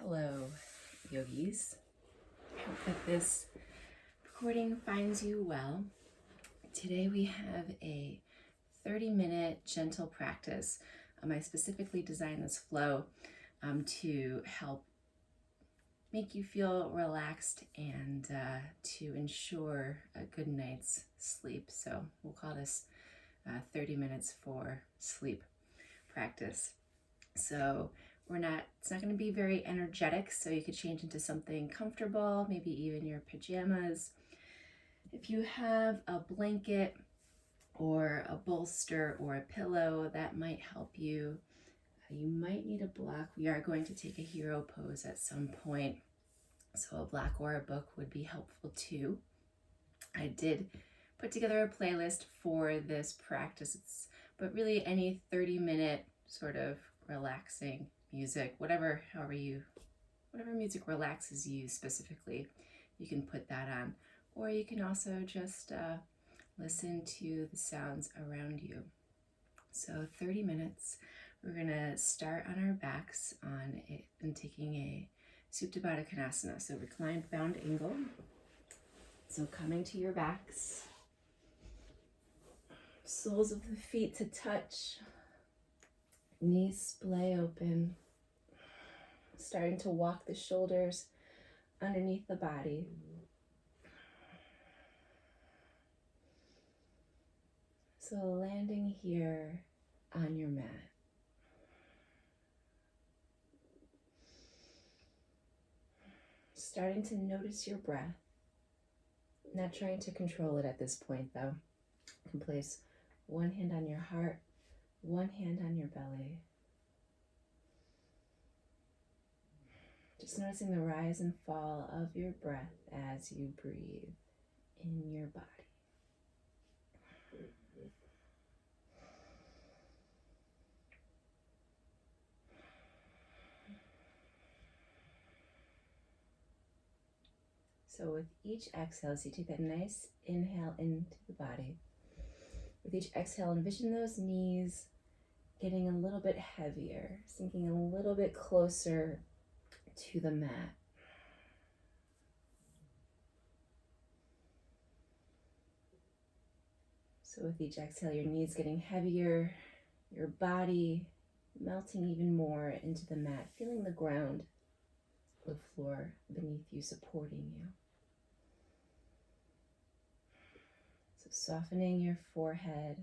Hello, yogis. I hope that this recording finds you well. Today we have a 30-minute gentle practice. I specifically designed this flow to help make you feel relaxed and to ensure a good night's sleep. So we'll call this 30 minutes for sleep practice. So it's not going to be very energetic, so you could change into something comfortable, maybe even your pajamas. If you have a blanket or a bolster or a pillow, that might help you. You might need a block. We are going to take a hero pose at some point, so a block or a book would be helpful too. I did put together a playlist for this practice, but really any 30-minute sort of relaxing music, whatever music relaxes you specifically, you can put that on, or you can also just listen to the sounds around you. So 30 minutes, we're gonna start on our backs and taking a Supta Baddha Konasana, so reclined bound angle. So coming to your backs, soles of the feet to touch, knees splay open, starting to walk the shoulders underneath the body. So landing here on your mat. Starting to notice your breath. Not trying to control it at this point though. You can place one hand on your heart, one hand on your belly. Just noticing the rise and fall of your breath as you breathe in your body. So with each exhale, so you take that nice inhale into the body. With each exhale, envision those knees getting a little bit heavier, sinking a little bit closer to the mat. So with each exhale, your knees getting heavier, your body melting even more into the mat, feeling the ground, the floor beneath you supporting you. So softening your forehead,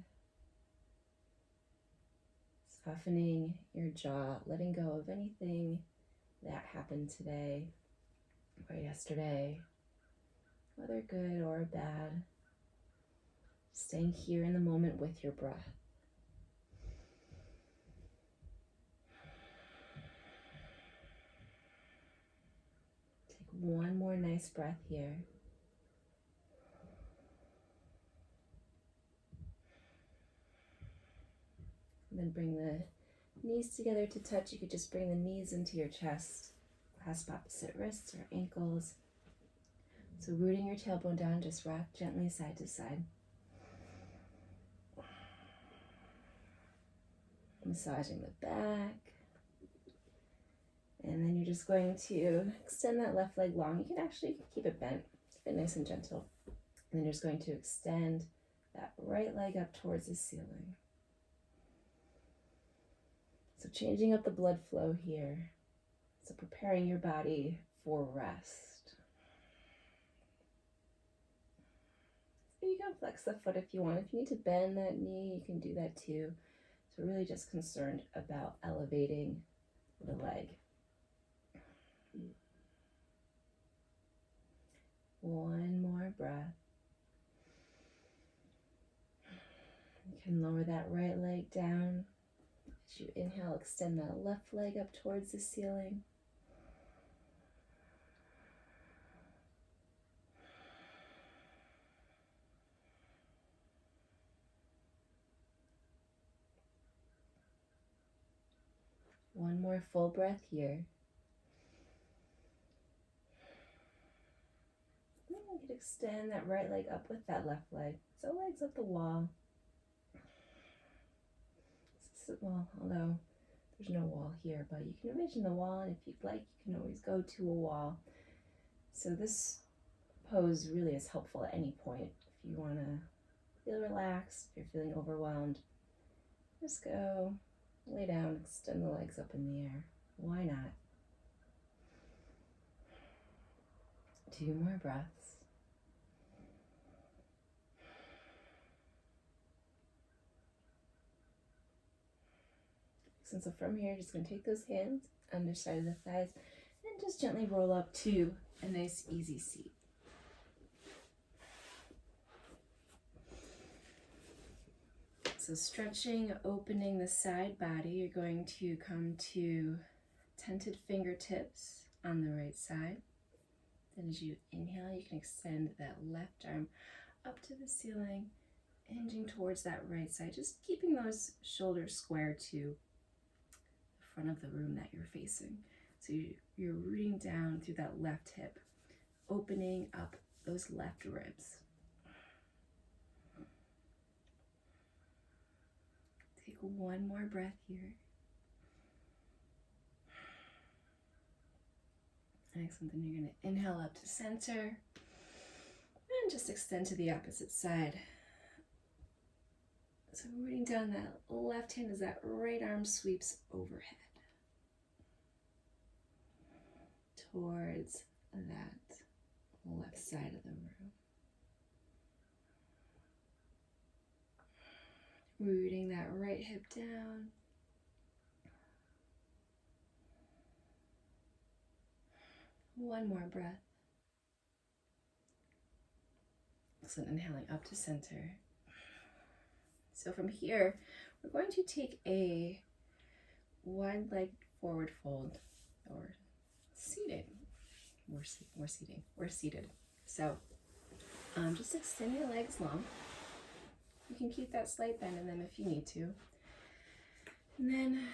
softening your jaw, letting go of anything that happened today or yesterday, whether good or bad. Staying here in the moment with your breath. Take one more nice breath here. And then bring the knees together to touch. You could just bring the knees into your chest. Clasp opposite wrists or ankles. So rooting your tailbone down, just rock gently side to side. Massaging the back. And then you're just going to extend that left leg long. You can actually keep it bent, keep it nice and gentle. And then you're just going to extend that right leg up towards the ceiling. So changing up the blood flow here. So preparing your body for rest. So you can flex the foot if you want. If you need to bend that knee, you can do that too. So really just concerned about elevating the leg. One more breath. You can lower that right leg down. As you inhale, extend that left leg up towards the ceiling. One more full breath here. Then you can extend that right leg up with that left leg. So legs up the wall. Well, although There's no wall here, but you can envision the wall, and if you'd like, you can always go to a wall. So this pose really is helpful at any point. If you want to feel relaxed, if you're feeling overwhelmed, just go lay down, extend the legs up in the air. Why not? 2 more breaths. So from here, just going to take those hands, underside of the thighs, and just gently roll up to a nice easy seat. So stretching, opening the side body, you're going to come to tented fingertips on the right side. Then as you inhale, you can extend that left arm up to the ceiling, hinging towards that right side, just keeping those shoulders square to the front of the room that you're facing. So you're rooting down through that left hip, opening up those left ribs. Take one more breath here. Excellent. Then you're going to inhale up to center and just extend to the opposite side. So rooting down that left hand as that right arm sweeps overhead towards that left side of the room. Rooting that right hip down. One more breath. So inhaling up to center. So from here, we're going to take a wide leg forward fold, or seated. We're seated. So just extend your legs long. You can keep that slight bend in them if you need to. And then,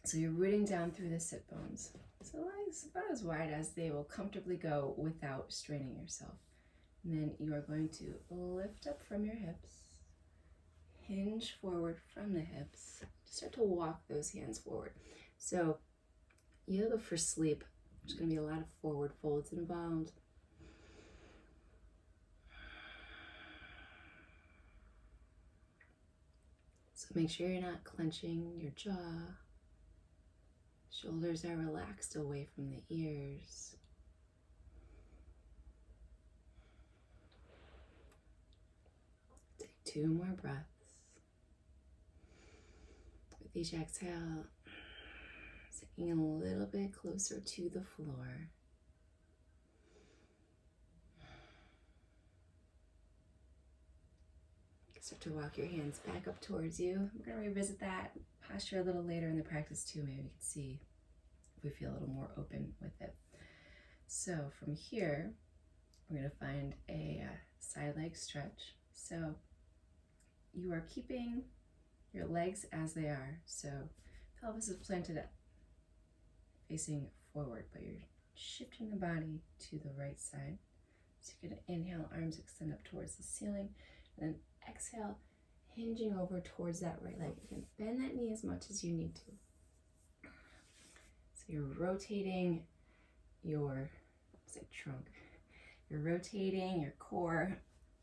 so you're rooting down through the sit bones. So legs about as wide as they will comfortably go without straining yourself. And then you are going to lift up from your hips, hinge forward from the hips, start to walk those hands forward. So yoga for sleep, there's going to be a lot of forward folds involved. So make sure you're not clenching your jaw. Shoulders are relaxed away from the ears. Take 2 more breaths. With each exhale, sinking a little bit closer to the floor. Start to walk your hands back up towards you. We're going to revisit that posture a little later in the practice too. Maybe we can see if we feel a little more open with it. So from here, we're going to find a side leg stretch. So you are keeping your legs as they are. So pelvis is planted facing forward, but you're shifting the body to the right side. So you're going to inhale, arms extend up towards the ceiling, and then exhale, hinging over towards that right leg. You can bend that knee as much as you need to. So you're rotating your trunk. You're rotating your core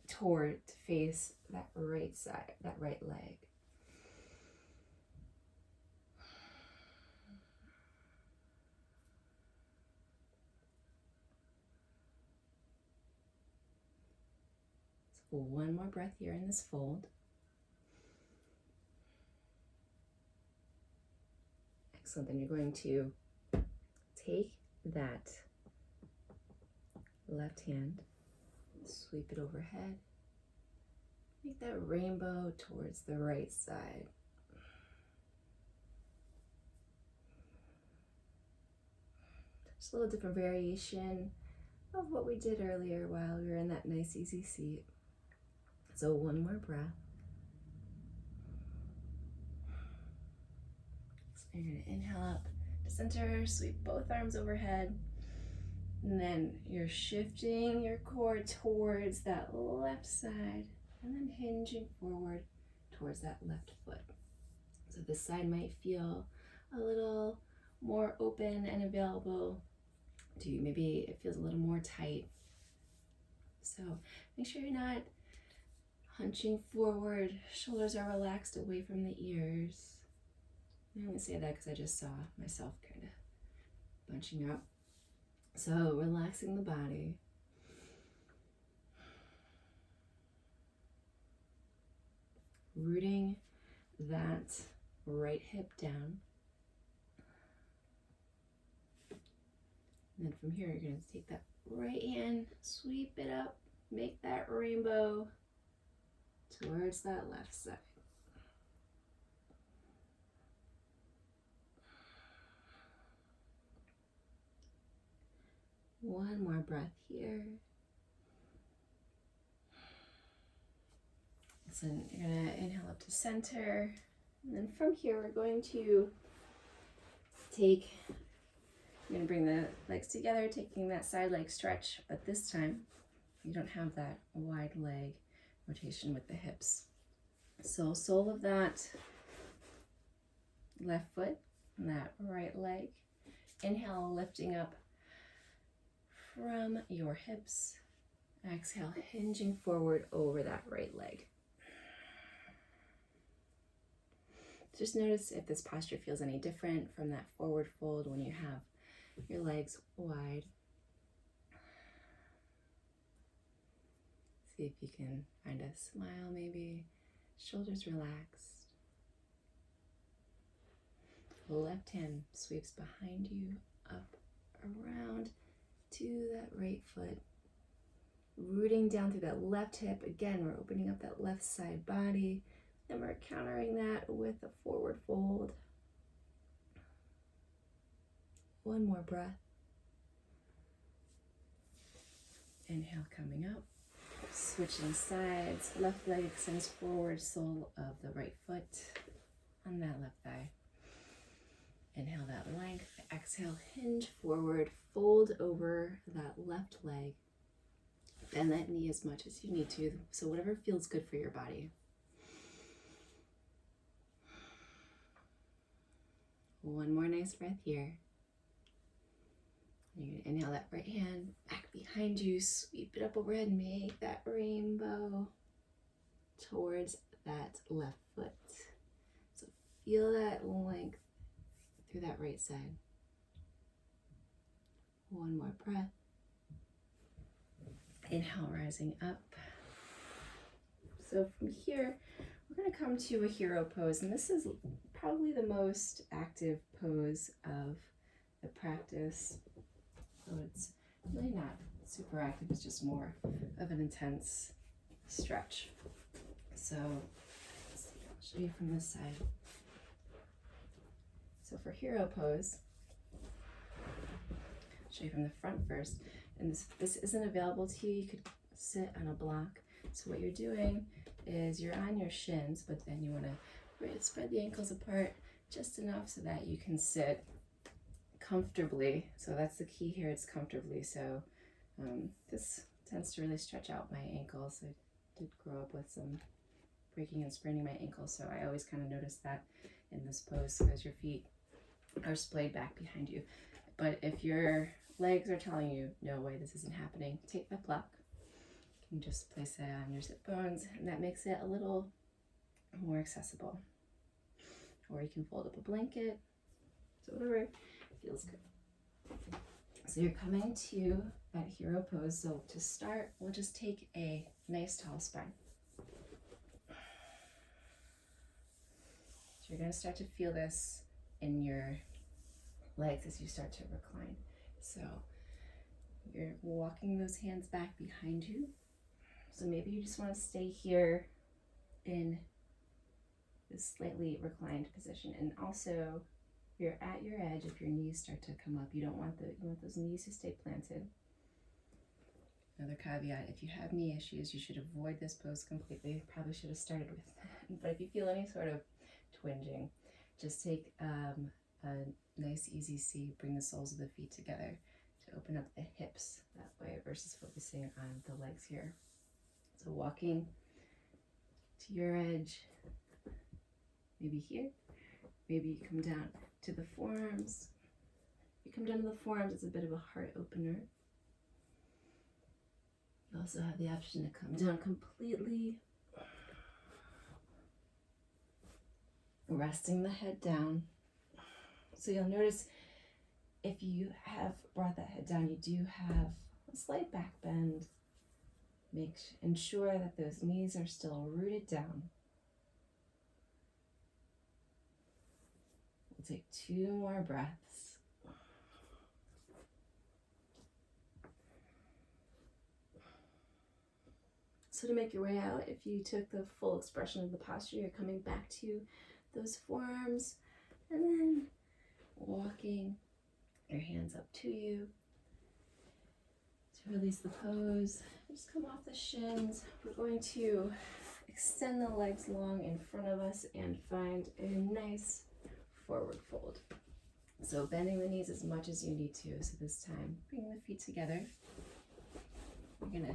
toward to face that right side, that right leg. So one more breath here in this fold. Excellent. Then you're going to take that left hand, sweep it overhead, make that rainbow towards the right side. Just a little different variation of what we did earlier while we were in that nice easy seat. So one more breath. So you're going to inhale up to center, sweep both arms overhead. And then you're shifting your core towards that left side and then hinging forward towards that left foot. So this side might feel a little more open and available to you. Maybe it feels a little more tight. So make sure you're not hunching forward. Shoulders are relaxed away from the ears. I only say that because I just saw myself kind of bunching up. So relaxing the body. Rooting that right hip down. And then from here, you're going to take that right hand, sweep it up, make that rainbow towards that left side. One more breath here. So you're going to inhale up to center. And then from here, we're going to you're going to bring the legs together, taking that side leg stretch. But this time, you don't have that wide leg rotation with the hips. So sole of that left foot and that right leg. Inhale, lifting up from your hips. Exhale, hinging forward over that right leg. Just notice if this posture feels any different from that forward fold when you have your legs wide. See if you can find a smile maybe. Shoulders relaxed. Left hand sweeps behind you, up, around to that right foot. Rooting down through that left hip. Again, we're opening up that left side body. And we're countering that with a forward fold. One more breath. Inhale, coming up. Switching sides. Left leg extends forward, sole of the right foot on that left thigh. Inhale that length. Exhale, hinge forward. Fold over that left leg. Bend that knee as much as you need to. So whatever feels good for your body. One more nice breath here. You're going to inhale that right hand back behind you, sweep it up overhead, make that rainbow towards that left foot. So feel that length through that right side. One more breath. Inhale, rising up. So from here, we're going to come to a hero pose, and this is probably the most active pose of the practice. So it's really not super active, it's just more of an intense stretch. So I'll show you from this side. So for hero pose, I'll show you from the front first. And this isn't available to you. You could sit on a block. So what you're doing is you're on your shins, but then you want to spread the ankles apart just enough so that you can sit comfortably. So that's the key here, it's comfortably. So this tends to really stretch out my ankles. I did grow up with some breaking and spraining my ankles, so I always kind of notice that in this pose as your feet are splayed back behind you. But if your legs are telling you, no way, this isn't happening, take that block. You can just place it on your sit bones, and that makes it a little more accessible. Or you can fold up a blanket, so whatever feels good. So you're coming to that hero pose. So to start, we'll just take a nice tall spine. So you're going to start to feel this in your legs as you start to recline. So you're walking those hands back behind you. So maybe you just want to stay here in this slightly reclined position. And also, if you're at your edge, if your knees start to come up, you want those knees to stay planted. Another caveat, if you have knee issues, you should avoid this pose completely. Probably should have started with that. But if you feel any sort of twinging, just take a nice easy seat, bring the soles of the feet together to open up the hips that way versus focusing on the legs here. So walking to your edge, maybe here, Maybe you come down to the forearms. You come down to the forearms, it's a bit of a heart opener. You also have the option to come down completely, resting the head down. So you'll notice if you have brought that head down, you do have a slight back bend. Ensure that those knees are still rooted down. We'll take 2 more breaths. So to make your way out, if you took the full expression of the posture, you're coming back to those forearms and then walking your hands up to you to release the pose. Just come off the shins. We're going to extend the legs long in front of us and find a nice forward fold. So bending the knees as much as you need to. So this time, bring the feet together. We're gonna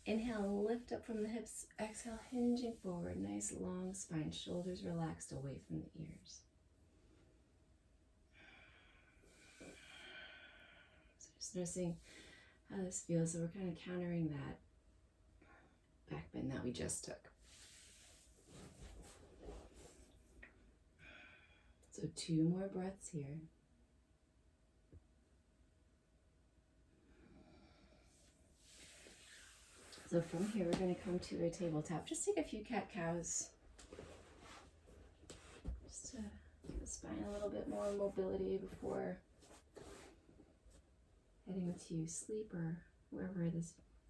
inhale, lift up from the hips. Exhale, hinging forward. Nice long spine, shoulders relaxed away from the ears. So just noticing how this feels. So we're kind of countering that back bend that we just took. So 2 more breaths here. So from here, we're going to come to a tabletop. Just take a few cat-cows. Just to give the spine a little bit more mobility before heading to sleep or wherever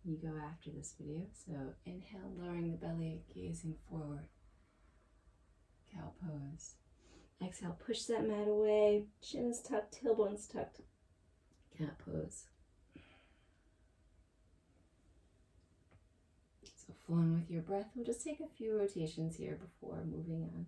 you go after this video. So inhale, lowering the belly, gazing forward. Cow pose. Exhale, push that mat away. Chin is tucked, tailbone's tucked. Cat pose. So flowing with your breath, we'll just take a few rotations here before moving on.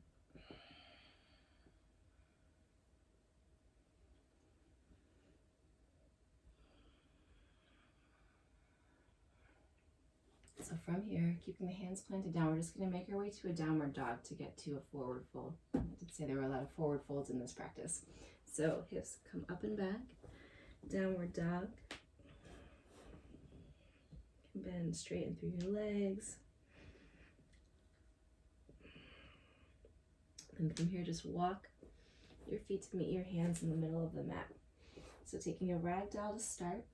So from here, keeping the hands planted down, we're just going to make our way to a downward dog to get to a forward fold. I did say there were a lot of forward folds in this practice. So hips come up and back, downward dog. Bend, straighten through your legs. And from here, just walk your feet to meet your hands in the middle of the mat. So taking a ragdoll to start.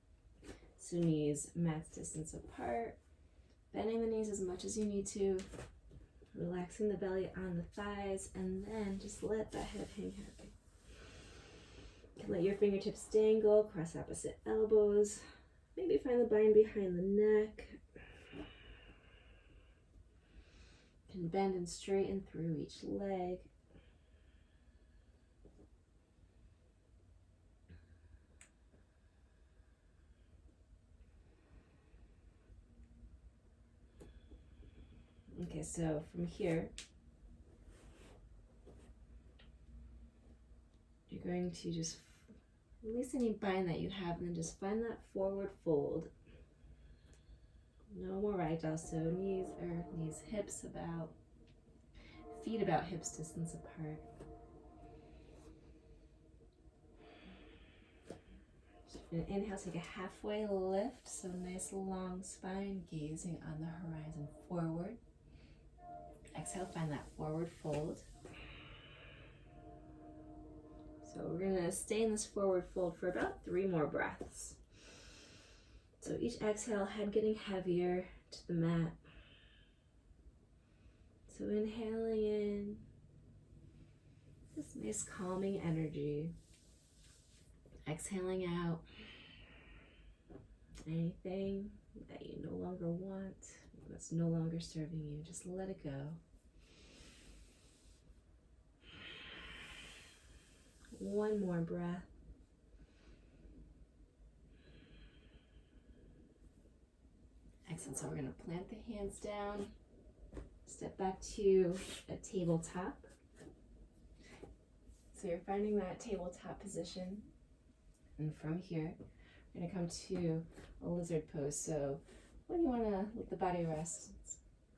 So knees mat's distance apart. Bending the knees as much as you need to. Relaxing the belly on the thighs. And then just let that head hang heavy. You can let your fingertips dangle, cross opposite elbows. Maybe find the bind behind the neck. You can bend and straighten through each leg. Okay, so from here, you're going to just release any bind that you have and then just find that forward fold. No more ragdoll, so hips about, feet about hips distance apart. Inhale, take a halfway lift, so nice long spine, gazing on the horizon forward. Exhale, find that forward fold. So we're going to stay in this forward fold for about 3 more breaths. So each exhale, head getting heavier to the mat. So inhaling in this nice calming energy. Exhaling out anything that you no longer want, that's no longer serving you. Just let it go. One more breath. Excellent. So we're going to plant the hands down, step back to a tabletop. So you're finding that tabletop position. And from here, we're going to come to a lizard pose. So when you want to let the body rest,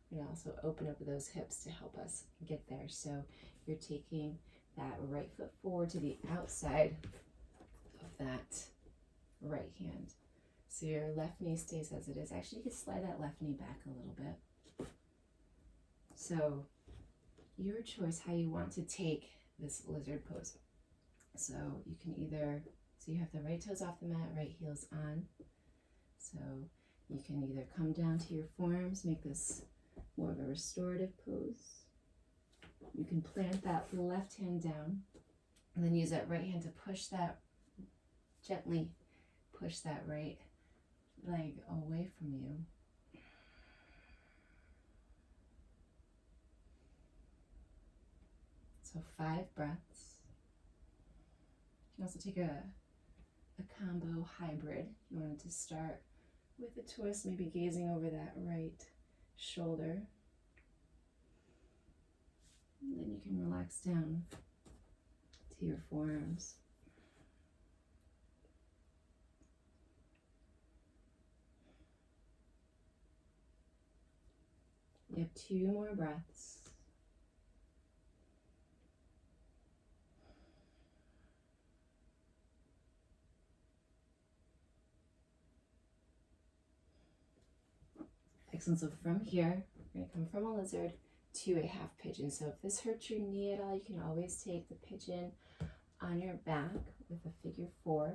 we're going to also open up those hips to help us get there. So you're taking that right foot forward to the outside of that right hand. So your left knee stays as it is. Actually, you could slide that left knee back a little bit. So your choice how you want to take this lizard pose. So you can either, so you have the right toes off the mat, right heels on. So you can either come down to your forearms, make this more of a restorative pose. You can plant that left hand down and then use that right hand to push that, gently push that right leg away from you. So 5 breaths. You can also take a combo hybrid. You wanted to start with a twist, maybe gazing over that right shoulder. And then you can relax down to your forearms. You have 2 more breaths. Excellent. So from here, we're going to come from a lizard to a half pigeon. So if this hurts your knee at all, you can always take the pigeon on your back with a figure 4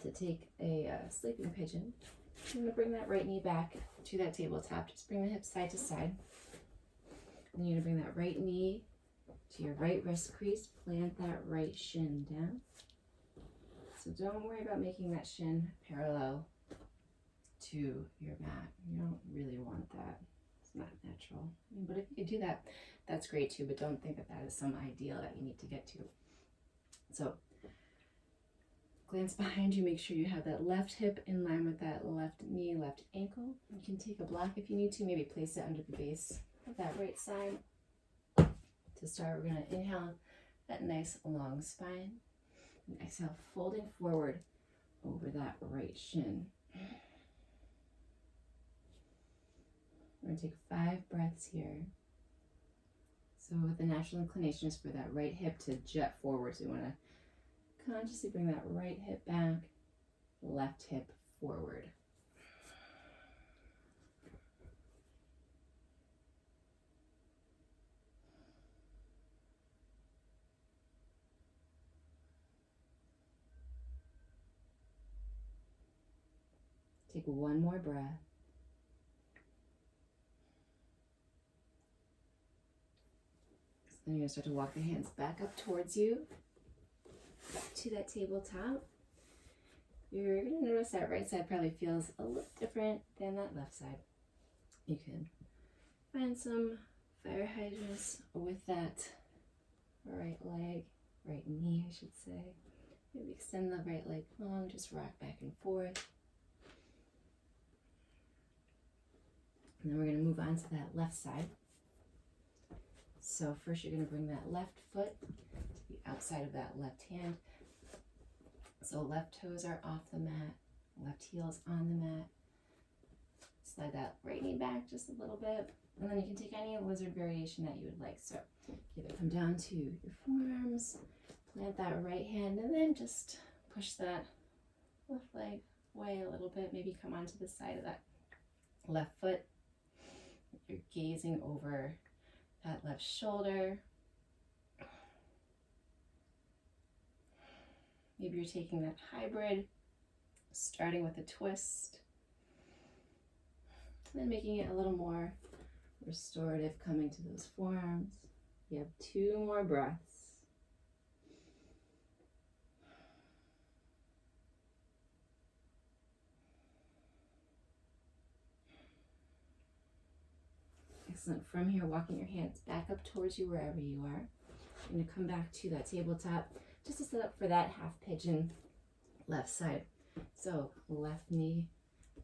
to take a sleeping pigeon. I'm going to bring that right knee back to that tabletop. Just bring the hips side to side. And you're going to bring that right knee to your right wrist crease. Plant that right shin down. So don't worry about making that shin parallel to your mat. You don't really want that. It's not natural. But if you do that, that's great too. But don't think that that is some ideal that you need to get to. So glance behind you. Make sure you have that left hip in line with that left knee, left ankle. You can take a block if you need to. Maybe place it under the base of that right side. To start, we're going to inhale that nice long spine. And exhale, folding forward over that right shin. We're going to take 5 breaths here. So the natural inclination is for that right hip to jet forward. So you want to consciously bring that right hip back, left hip forward. Take 1 more breath. Then you're going to start to walk the hands back up towards you, back to that tabletop. You're going to notice that right side probably feels a little different than that left side. You can find some fire hydrants with that right leg, right knee, I should say. Maybe extend the right leg long, just rock back and forth. And then we're going to move on to that left side. So first you're going to bring that left foot to the outside of that left hand. So left toes are off the mat, left heel's on the mat. Slide that right knee back just a little bit. And then you can take any lizard variation that you would like. So either come down to your forearms, plant that right hand, and then just push that left leg away a little bit. Maybe come onto the side of that left foot. You're gazing over that left shoulder. Maybe you're taking that hybrid, starting with a twist, and then making it a little more restorative, coming to those forearms. You have 2 more breaths. Excellent. From here, walking your hands back up towards you wherever you are. You're going to come back to that tabletop just to set up for that half pigeon left side. So left knee,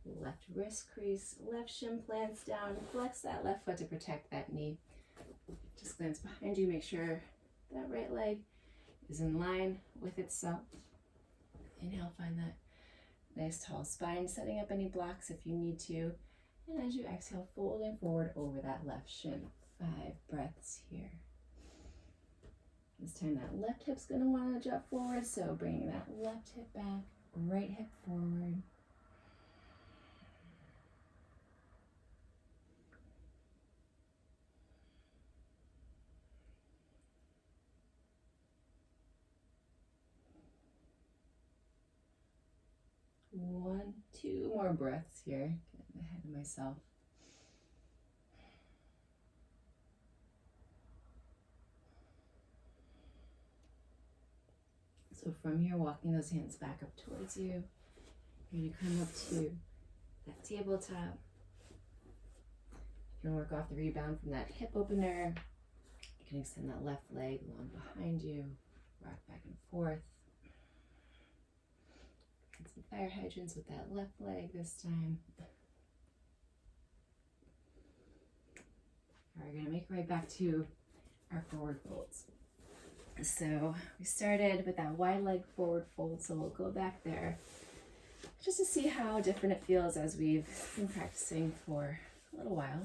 left wrist crease, left shin plants down, flex that left foot to protect that knee. Just glance behind you, make sure that right leg is in line with itself. Inhale, find that nice tall spine, setting up any blocks if you need to. And as you exhale, folding forward over that left shin. 5 breaths here. This time that left hip's going to want to jut forward, so bringing that left hip back, right hip forward. One, two more breaths here. Getting ahead of myself. So from here, walking those hands back up towards you, you're going to come up to that tabletop. You're going to work off the rebound from that hip opener. You can extend that left leg along behind you, rock back and forth. And some fire hydrants with that left leg this time. All right, we're going to make our way back to our forward folds. So we started with that wide leg forward fold, so we'll go back there just to see how different it feels as we've been practicing for a little while.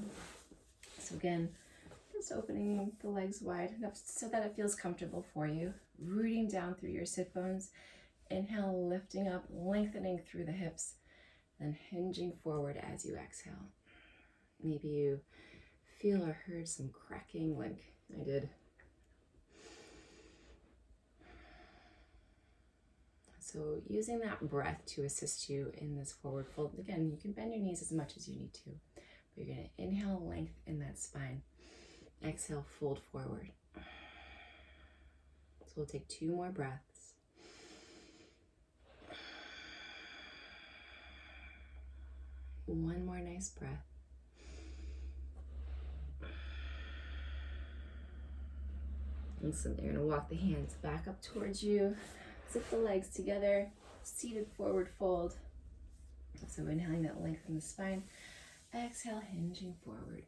So again, just opening the legs wide enough so that it feels comfortable for you. Rooting down through your sit bones. Inhale, lifting up, lengthening through the hips, then hinging forward as you exhale. Maybe you feel or heard some cracking like I did. So using that breath to assist you in this forward fold. Again, you can bend your knees as much as you need to. But you're going to inhale length in that spine. Exhale, fold forward. So we'll take 2 more breaths. One more nice breath. And so you're going to walk the hands back up towards you. Zip the legs together, seated forward fold. So inhaling that length in the spine. Exhale, hinging forward.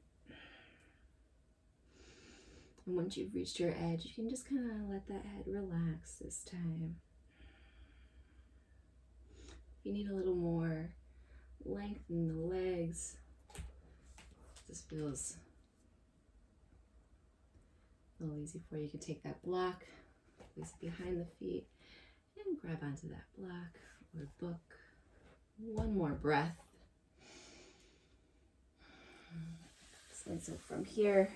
And once you've reached your edge, you can just kind of let that head relax this time. If you need a little more length in the legs, this feels a little easy for you. You can take that block, place it behind the feet, and grab onto that block or book. One more breath. Excellent. So from here,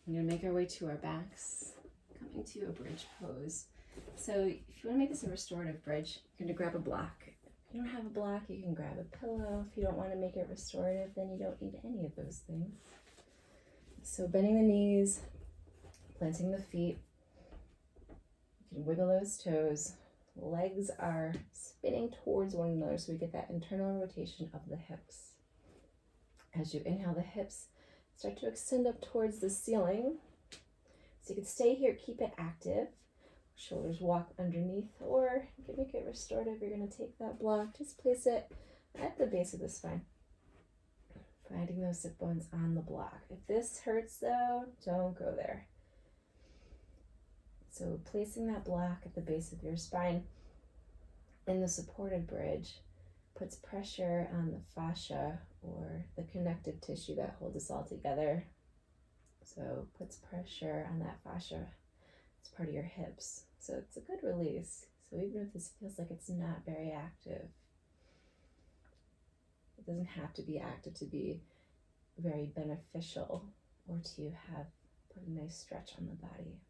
I'm going to make our way to our backs, coming to a bridge pose. So if you want to make this a restorative bridge, you're going to grab a block. If you don't have a block, you can grab a pillow. If you don't want to make it restorative, then you don't need any of those things. So bending the knees, planting the feet. You can wiggle those toes. Legs are spinning towards one another so we get that internal rotation of the hips. As you inhale, the hips start to extend up towards the ceiling. So you can stay here, keep it active. Shoulders walk underneath, or you can make it restorative. You're going to take that block, just place it at the base of the spine. Finding those sit bones on the block. If this hurts though, don't go there. So placing that block at the base of your spine in the supported bridge puts pressure on the fascia, or the connective tissue that holds us all together. So puts pressure on that fascia. It's part of your hips. So it's a good release. So even if this feels like it's not very active, it doesn't have to be active to be very beneficial or to have put a nice stretch on the body.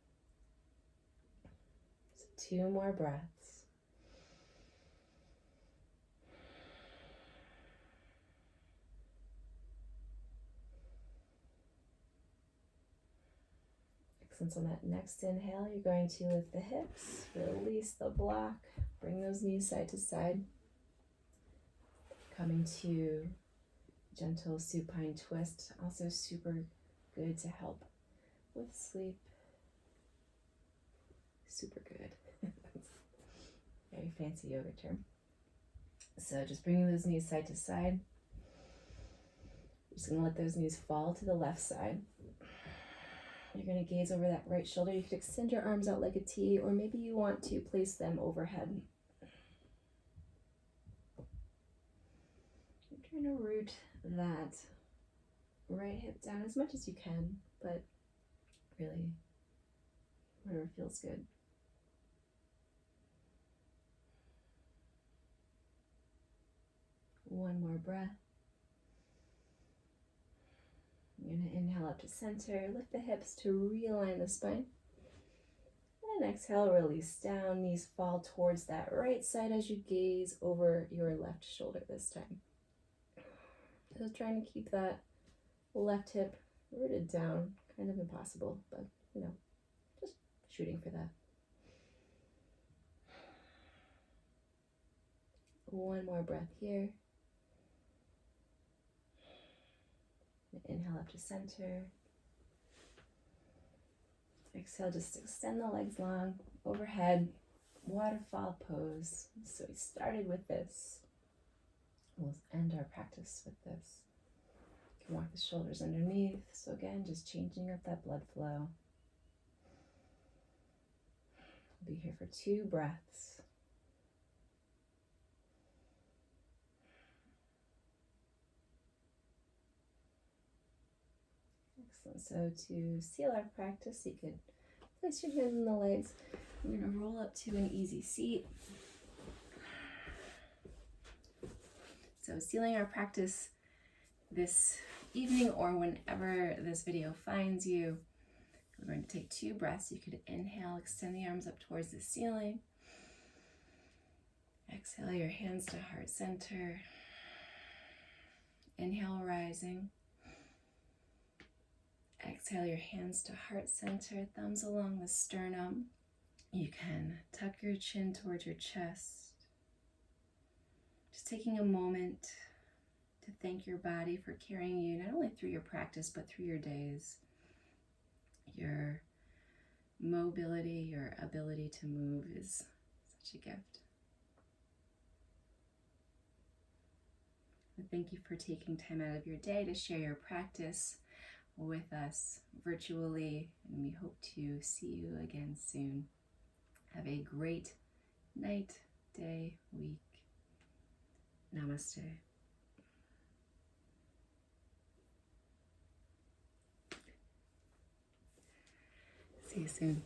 So 2 more breaths. Since on that next inhale, you're going to lift the hips, release the block, bring those knees side to side. Coming to gentle supine twist, also super good to help with sleep. Super good. Very fancy yoga term. So just bringing those knees side to side. Just going to let those knees fall to the left side. You're going to gaze over that right shoulder. You could extend your arms out like a T, or maybe you want to place them overhead. You're trying to root that right hip down as much as you can, but really whatever feels good. One more breath. You're going to inhale up to center, lift the hips to realign the spine. And exhale, release down, knees fall towards that right side as you gaze over your left shoulder this time. So trying to keep that left hip rooted down, kind of impossible, but just shooting for that. One more breath here. Inhale up to center. Exhale, just extend the legs long, overhead, waterfall pose. So we started with this. We'll end our practice with this. You can walk the shoulders underneath. So again, just changing up that blood flow. We'll be here for 2 breaths. Excellent. So to seal our practice, you could place your hands on the legs. We're going to roll up to an easy seat. So sealing our practice this evening or whenever this video finds you, we're going to take 2 breaths. You could inhale, extend the arms up towards the ceiling. Exhale your hands to heart center. Inhale, rising. Exhale your hands to heart center, thumbs along the sternum. You can tuck your chin towards your chest. Just taking a moment to thank your body for carrying you not only through your practice, but through your days. Your mobility, your ability to move is such a gift. Thank you for taking time out of your day to share your practice with us virtually, and we hope to see you again soon. Have a great night, day, week. Namaste. See you soon.